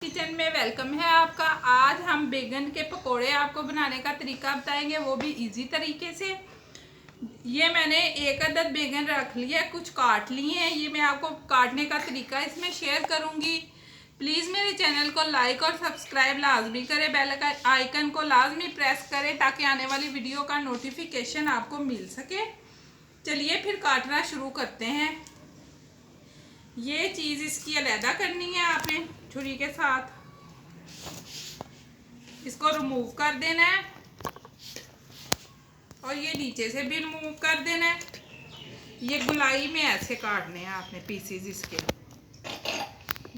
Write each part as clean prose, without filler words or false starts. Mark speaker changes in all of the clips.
Speaker 1: Kitchen में welcome है आपका। आज हम बैगन के पकोड़े आपको बनाने का तरीका बताएंगे, वो भी इजी तरीके से। ये मैंने एक अदद बैगन रख लिया, कुछ काट लिए हैं। ये मैं आपको काटने का तरीका इसमें शेयर करूंगी। प्लीज़ मेरे चैनल को लाइक और सब्सक्राइब लाजमी करें, बेल आइकन को लाजमी प्रेस करें ताकि आने वाली वीडियो का नोटिफिकेशन आपको मिल सके। चलिए फिर काटना शुरू करते हैं। ये चीज़ इसकी अलहदा करनी है आपने छुरी के साथ, इसको रिमूव कर देना है और ये नीचे से भी रिमूव कर देना है। ये गुलाई में ऐसे काटने हैं आपने पीसीज इसके।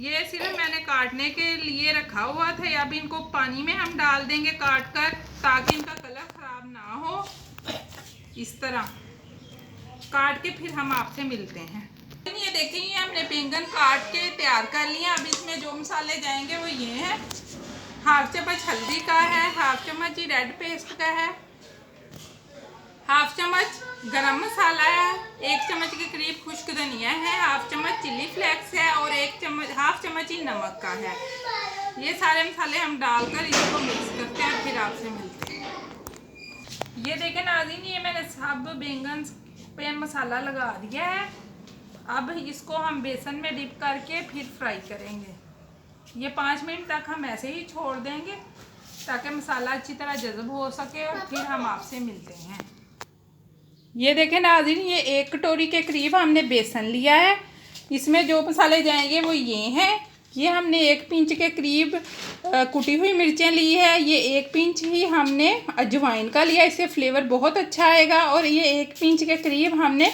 Speaker 1: ये सिर्फ मैंने काटने के लिए रखा हुआ था। अब इनको पानी में हम डाल देंगे काट कर, ताकि इनका कलर खराब ना हो। इस तरह काट के फिर हम आपसे मिलते हैं। ये देखिए, ये हमने बैंगन काट के तैयार कर लिया। अब इसमें जो मसाले जाएंगे वो ये हैं। हाफ चम्मच हल्दी का है, हाफ चम्मच ही रेड पेस्ट का है, हाफ चम्मच गरम मसाला है, 1 चम्मच के करीब खुश्क धनिया है, हाफ चम्मच चिल्ली फ्लेक्स है और हाफ चम्मच ही नमक का है। ये सारे मसाले हम डालकर इसको मिक्स करते हैं, फिर आपसे मिलते हैं। ये देखें नाज़रीन, ये मैंने सब बैंगन पे मसाला लगा दिया है। अब इसको हम बेसन में डिप करके फिर फ्राई करेंगे। ये 5 मिनट तक हम ऐसे ही छोड़ देंगे ताकि मसाला अच्छी तरह जज़ब हो सके और फिर हम आपसे मिलते हैं। ये देखें नाज़रीन, ये 1 कटोरी के करीब हमने बेसन लिया है। इसमें जो मसाले जाएंगे वो ये हैं। ये हमने 1 पिंच के करीब कुटी हुई मिर्चें ली है। ये 1 पिंच ही हमने अजवाइन का लिया, इससे फ्लेवर बहुत अच्छा आएगा। और ये 1 पिंच के करीब हमने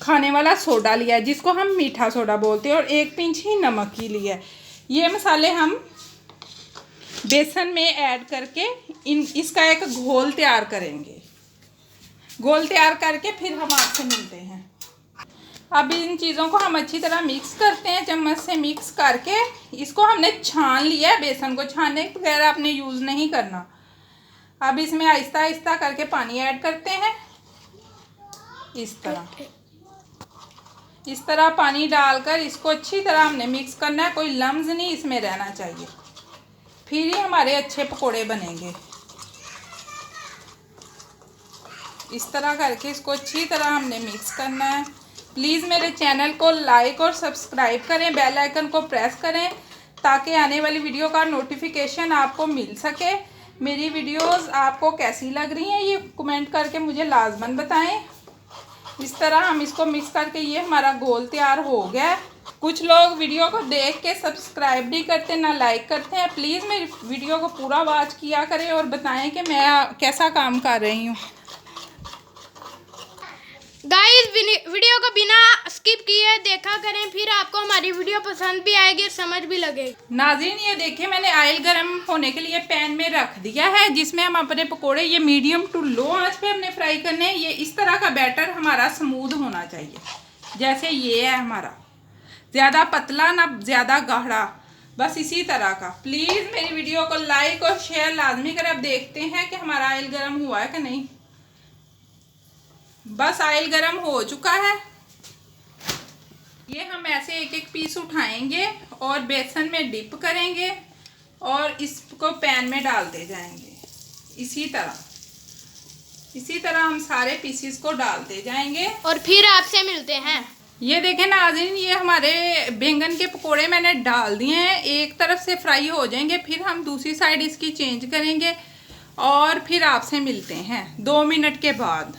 Speaker 1: खाने वाला सोडा लिया है, जिसको हम मीठा सोडा बोलते हैं, और 1 पिंच ही नमक ही लिया है। ये मसाले हम बेसन में ऐड करके इसका एक घोल तैयार करेंगे। घोल तैयार करके फिर हम आपसे मिलते हैं। अब इन चीज़ों को हम अच्छी तरह मिक्स करते हैं। चम्मच से मिक्स करके इसको हमने छान लिया है। बेसन को छानने के बगैर आपने यूज़ नहीं करना। अब इसमें आहिस्ता आहिस्ता करके पानी ऐड करते हैं। इस तरह पानी डालकर इसको अच्छी तरह हमने मिक्स करना है। कोई लम्स नहीं इसमें रहना चाहिए, फिर ही हमारे अच्छे पकोड़े बनेंगे। इस तरह करके इसको अच्छी तरह हमने मिक्स करना है। प्लीज़ मेरे चैनल को लाइक और सब्सक्राइब करें, बेल आइकन को प्रेस करें ताकि आने वाली वीडियो का नोटिफिकेशन आपको मिल सके। मेरी वीडियोस आपको कैसी लग रही हैं ये कमेंट करके मुझे लाजमन बताएं। इस तरह हम इसको मिक्स करके, ये हमारा घोल तैयार हो गया है। कुछ लोग वीडियो को देख के सब्सक्राइब नहीं करते, ना लाइक करते हैं। प्लीज़ मेरी वीडियो को पूरा वॉच किया करें और बताएं कि मैं कैसा काम कर रही हूँ।
Speaker 2: गाइस, वीडियो को बिना स्किप किए देखा करें, फिर आपको हमारी वीडियो पसंद भी आएगी, समझ भी लगेगी।
Speaker 1: नाज़रीन, ये देखिए, मैंने ऑयल गरम होने के लिए पैन में रख दिया है, जिसमें हम अपने पकोड़े ये मीडियम टू लो आंच पे हमने फ्राई करने हैं। ये इस तरह का बैटर हमारा स्मूथ होना चाहिए, जैसे ये है हमारा, ज़्यादा पतला ना ज़्यादा गाढ़ा, बस इसी तरह का। प्लीज़ मेरी वीडियो को लाइक और शेयर लाजमी करें। अब देखते हैं कि हमारा ऑयल गरम हुआ है कि नहीं। बस ऑयल गरम हो चुका है। ये हम ऐसे एक एक पीस उठाएंगे और बेसन में डिप करेंगे और इसको पैन में डालते जाएंगे। इसी तरह हम सारे पीसीस को डालते जाएंगे
Speaker 2: और फिर आपसे मिलते हैं।
Speaker 1: ये देखें नाज़रीन, ये हमारे बैंगन के पकोड़े मैंने डाल दिए हैं। एक तरफ से फ्राई हो जाएंगे, फिर हम दूसरी साइड इसकी चेंज करेंगे और फिर आपसे मिलते हैं 2 मिनट के बाद।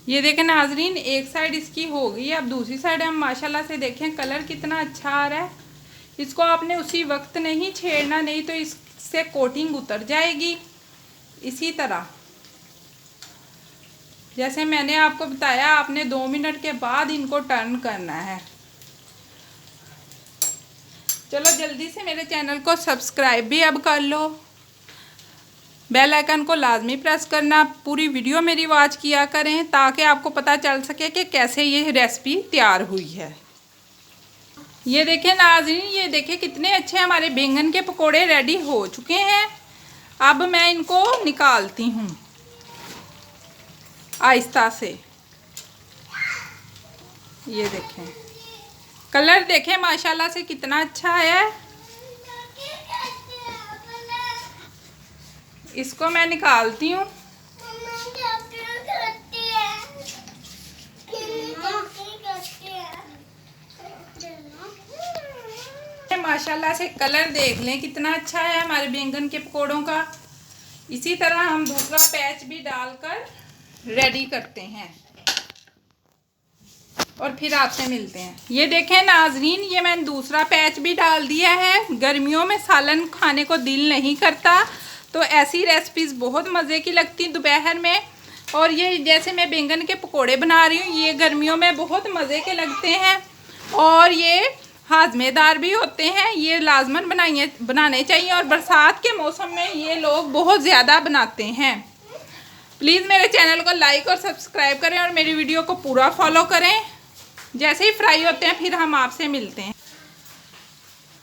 Speaker 1: ये देखें नाज़रीन, एक साइड इसकी हो गई है। अब दूसरी साइड हम माशाल्लाह से देखें कलर कितना अच्छा आ रहा है। इसको आपने उसी वक्त नहीं छेड़ना, नहीं तो इससे कोटिंग उतर जाएगी। इसी तरह जैसे मैंने आपको बताया, आपने 2 मिनट के बाद इनको टर्न करना है। चलो जल्दी से मेरे चैनल को सब्सक्राइब भी अब कर लो, बेल आइकन को लाजमी प्रेस करना, पूरी वीडियो मेरी वॉच किया करें ताकि आपको पता चल सके कि कैसे ये रेसिपी तैयार हुई है। ये देखें नाज़रीन, ये देखें कितने अच्छे हमारे बैंगन के पकोड़े रेडी हो चुके हैं। अब मैं इनको निकालती हूँ आहिस्ता से। ये देखें, कलर देखें माशाल्लाह से कितना अच्छा है। इसको मैं निकालती हूँ। माशाल्लाह से कलर देख लें कितना अच्छा है हमारे बैंगन के पकोड़ों का। इसी तरह हम दूसरा पैच भी डालकर रेडी करते हैं और फिर आपसे मिलते हैं। ये देखें नाजरीन, ये मैंने दूसरा पैच भी डाल दिया है। गर्मियों में सालन खाने को दिल नहीं करता, तो ऐसी रेसिपीज़ बहुत मज़े की लगती दोपहर में। और ये जैसे मैं बैंगन के पकोड़े बना रही हूँ, ये गर्मियों में बहुत मज़े के लगते हैं और ये हाजमेदार भी होते हैं। ये लाजमन बनाने चाहिए और बरसात के मौसम में ये लोग बहुत ज़्यादा बनाते हैं। प्लीज़ मेरे चैनल को लाइक और सब्सक्राइब करें और मेरी वीडियो को पूरा फॉलो करें। जैसे ही फ्राई होते हैं फिर हम आपसे मिलते हैं।